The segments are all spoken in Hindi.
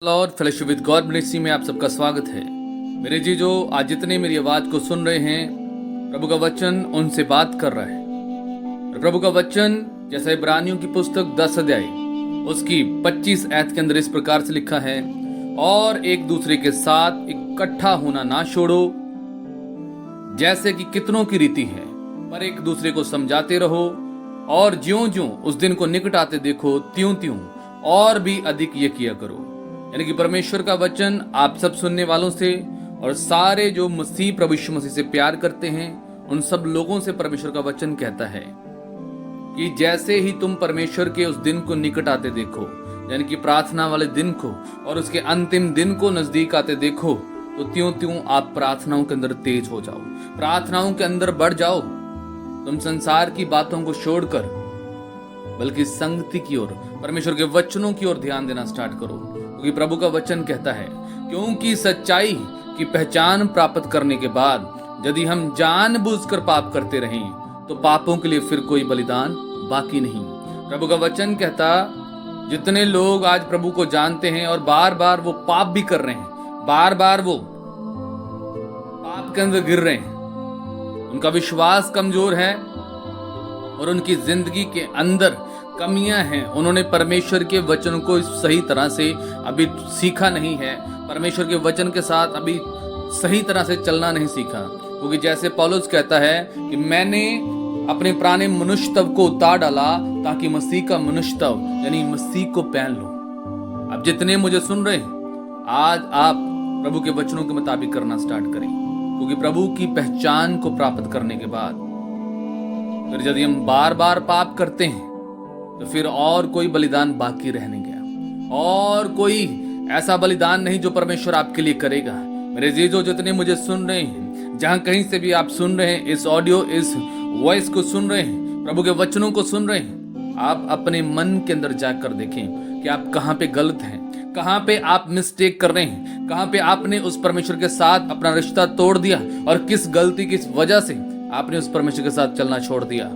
Lord fellowship with God ministry में आप सबका स्वागत है। मेरे जी जो आज जितने मेरी आवाज को सुन रहे हैं, प्रभु का वचन उनसे बात कर रहा है। और प्रभु का वचन जैसा इब्रानियों की पुस्तक 10 अध्याय उसकी 25 आयत के अंदर इस प्रकार से लिखा है, और एक दूसरे के साथ इकट्ठा होना ना छोड़ो जैसे कि कितनों की रीति है, पर एक दूसरे को समझाते रहो, और ज्यों ज्यों उस दिन को निकट आते देखो त्यों त्यों और भी अधिक ये किया करो। यानी कि परमेश्वर का वचन आप सब सुनने वालों से और सारे जो मसीह प्रभु यीशु मसीह से प्यार करते हैं उन सब लोगों से परमेश्वर का वचन कहता है कि जैसे ही तुम परमेश्वर के उस दिन को निकट आते देखो, यानी कि प्रार्थना वाले दिन को और उसके अंतिम दिन को नजदीक आते देखो, तो त्यों त्यों आप प्रार्थनाओं के अंदर तेज हो जाओ, प्रार्थनाओं के अंदर बढ़ जाओ। तुम संसार की बातों को छोड़कर बल्कि संगति की ओर, परमेश्वर के वचनों की ओर ध्यान देना स्टार्ट करो, क्योंकि प्रभु का वचन कहता है क्योंकि सच्चाई की पहचान प्राप्त करने के बाद यदि हम जानबूझकर पाप करते रहें तो पापों के लिए फिर कोई बलिदान बाकी नहीं। प्रभु का वचन कहता जितने लोग आज प्रभु को जानते हैं और बार बार वो पाप भी कर रहे हैं, बार बार वो पाप के अंदर गिर रहे हैं, उनका विश्वास कमजोर है और उनकी जिंदगी के अंदर कमियां हैं। उन्होंने परमेश्वर के वचन को सही तरह से अभी सीखा नहीं है, परमेश्वर के वचन के साथ अभी सही तरह से चलना नहीं सीखा। क्योंकि जैसे पौलुस कहता है कि मैंने अपने पुराने मनुष्यत्व को उतार डाला ताकि मसीह का मनुष्यत्व यानी मसीह को पहन लो। अब जितने मुझे सुन रहे हैं, आज आप प्रभु के वचनों के मुताबिक करना स्टार्ट करें, क्योंकि प्रभु की पहचान को प्राप्त करने के बाद फिर यदि हम बार बार पाप करते हैं तो फिर और कोई बलिदान बाकी रह नहीं गया, और कोई ऐसा बलिदान नहीं जो परमेश्वर आपके लिए करेगा। मेरे जीजो जितने मुझे सुन रहे हैं, जहां कहीं से भी आप सुन रहे हैं, इस ऑडियो इस वॉइस को सुन रहे हैं, प्रभु के वचनों को सुन रहे हैं, आप अपने मन के अंदर जाकर देखें कि आप कहां पे गलत हैं, कहां पे आप मिस्टेक कर रहे हैं, कहां पे आपने उस परमेश्वर के साथ अपना रिश्ता तोड़ दिया और किस गलती की वजह से आपने उस परमेश्वर के साथ चलना छोड़ दिया।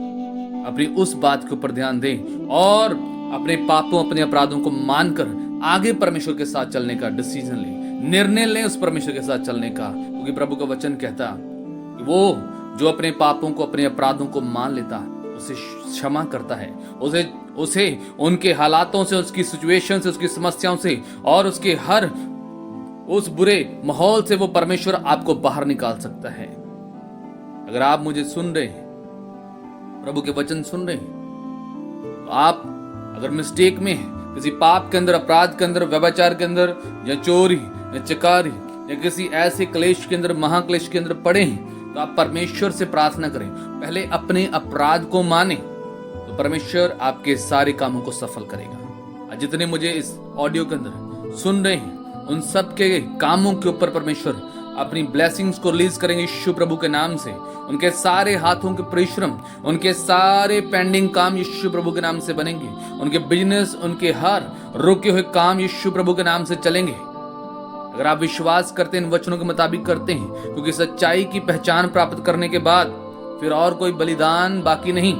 अपनी उस बात के ऊपर ध्यान दें और अपने पापों अपने अपराधों को मानकर आगे परमेश्वर के साथ चलने का डिसीजन लें, निर्णय लें उस परमेश्वर के साथ चलने का। क्योंकि प्रभु का वचन कहता कि वो जो अपने पापों को अपने अपराधों को मान लेता उसे क्षमा करता है, उसे उनके हालातों से, उसकी सिचुएशन से, उसकी समस्याओं से और उसके हर उस बुरे माहौल से वो परमेश्वर आपको बाहर निकाल सकता है। अगर आप मुझे सुन रहे हैं, प्रभु के वचन सुन रहे हैं, तो आप अगर मिस्टेक में हैं, किसी पाप के अंदर, अपराध के अंदर, व्यभिचार के अंदर, या चोरी या चकारी या किसी ऐसे क्लेश के अंदर, महाक्लेश के अंदर पड़े हैं, तो आप परमेश्वर से प्रार्थना करें, पहले अपने अपराध को माने, तो परमेश्वर आपके सारे कामों को सफल करेगा। जितने मुझे इस ऑडियो के अंदर सुन रहे हैं, उन सब के कामों के ऊपर परमेश्वर अपनी ब्लेसिंग्स को रिलीज करेंगे यीशु प्रभु के नाम से। उनके सारे हाथों के परिश्रम, उनके सारे पेंडिंग काम यीशु प्रभु के नाम से बनेंगे। उनके बिजनेस, उनके हर रुके हुए काम यीशु प्रभु के नाम से चलेंगे। अगर आप विश्वास करते हैं, इन वचनों के मुताबिक करते हैं, क्योंकि सच्चाई की पहचान प्राप्त करने के बाद फिर और कोई बलिदान बाकी नहीं।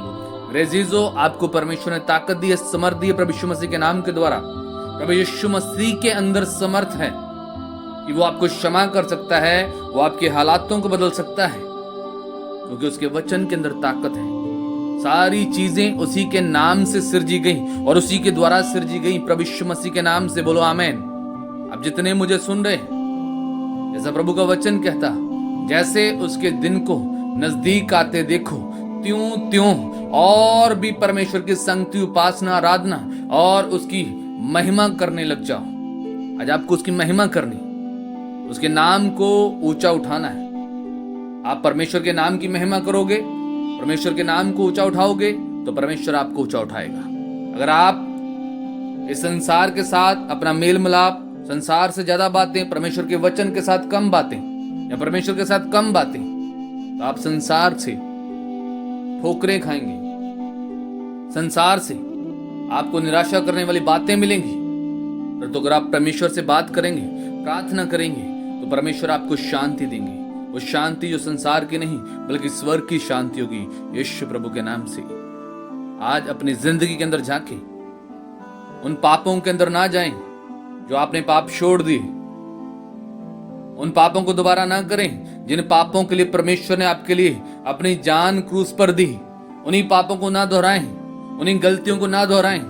रेजीजो, आपको परमेश्वर ने ताकत दी है, समर्थ दी है प्रभु यीशु मसीह के नाम के द्वारा। प्रभु यीशु मसीह के अंदर समर्थ है कि वो आपको क्षमा कर सकता है, वो आपके हालातों को बदल सकता है, क्योंकि उसके वचन के अंदर ताकत है। सारी चीजें उसी के नाम से सिरजी गई और उसी के द्वारा सिरजी गई, प्रभु यीशु मसीह के नाम से। बोलो आमीन। अब जितने मुझे सुन रहे हैं, जैसा प्रभु का वचन कहता, जैसे उसके दिन को नजदीक आते देखो त्यों त्यों और भी परमेश्वर की संगति, उपासना, आराधना और उसकी महिमा करने लग जाओ। आज आपको उसकी महिमा करनी, उसके नाम को ऊंचा उठाना है। आप परमेश्वर के नाम की महिमा करोगे, परमेश्वर के नाम को ऊंचा उठाओगे, तो परमेश्वर आपको ऊंचा उठाएगा। अगर आप इस संसार के साथ अपना मेल मिलाप, संसार से ज्यादा बातें, परमेश्वर के वचन के साथ कम बातें, या परमेश्वर के साथ कम बातें, तो आप संसार से ठोकरें खाएंगे, संसार से आपको निराशा करने वाली बातें मिलेंगी। तो अगर आप परमेश्वर से बात करेंगे, प्रार्थना करेंगे, तो परमेश्वर आपको शांति देंगे। वो शांति जो संसार की नहीं बल्कि स्वर्ग की शांति होगी यीशु प्रभु के नाम से। आज अपनी जिंदगी के अंदर झांके, उन पापों के अंदर ना जाएं जो आपने पाप छोड़ दिए, उन पापों को दोबारा ना करें जिन पापों के लिए परमेश्वर ने आपके लिए अपनी जान क्रूस पर दी। उन्हीं पापों को ना दोहराएं, उन्हीं गलतियों को ना दोहराएं,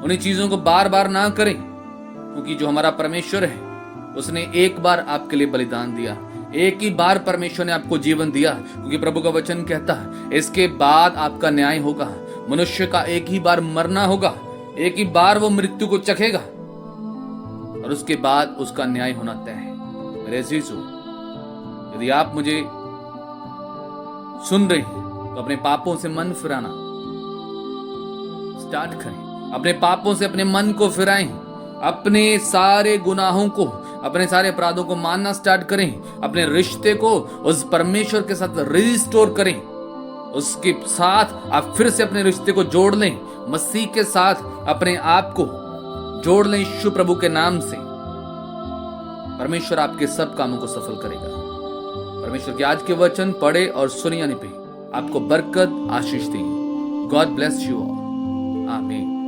उन्हीं चीजों को बार बार ना करें, क्योंकि जो हमारा परमेश्वर है उसने एक बार आपके लिए बलिदान दिया, एक ही बार परमेश्वर ने आपको जीवन दिया। क्योंकि प्रभु का वचन कहता है इसके बाद आपका न्याय होगा। मनुष्य का एक ही बार मरना होगा, एक ही बार वो मृत्यु को चखेगा और उसके बाद उसका न्याय होना तय है। मेरे अजीजों, यदि आप मुझे सुन रहे हैं तो अपने पापों से मन फिराना स्टार्ट करें। अपने पापों से अपने मन को फिराएं, अपने सारे गुनाहों को, अपने सारे अपराधों को मानना स्टार्ट करें। अपने रिश्ते को उस परमेश्वर के साथ रिस्टोर करें, उसके साथ आप फिर से अपने रिश्ते को जोड़ लें, मसीह के साथ अपने आप को जोड़ लें। यीशु प्रभु के नाम से परमेश्वर आपके सब कामों को सफल करेगा। परमेश्वर के आज के वचन पढ़े और सुनिए पे आपको बरकत आशीष देंगे। God bless you all. आमीन।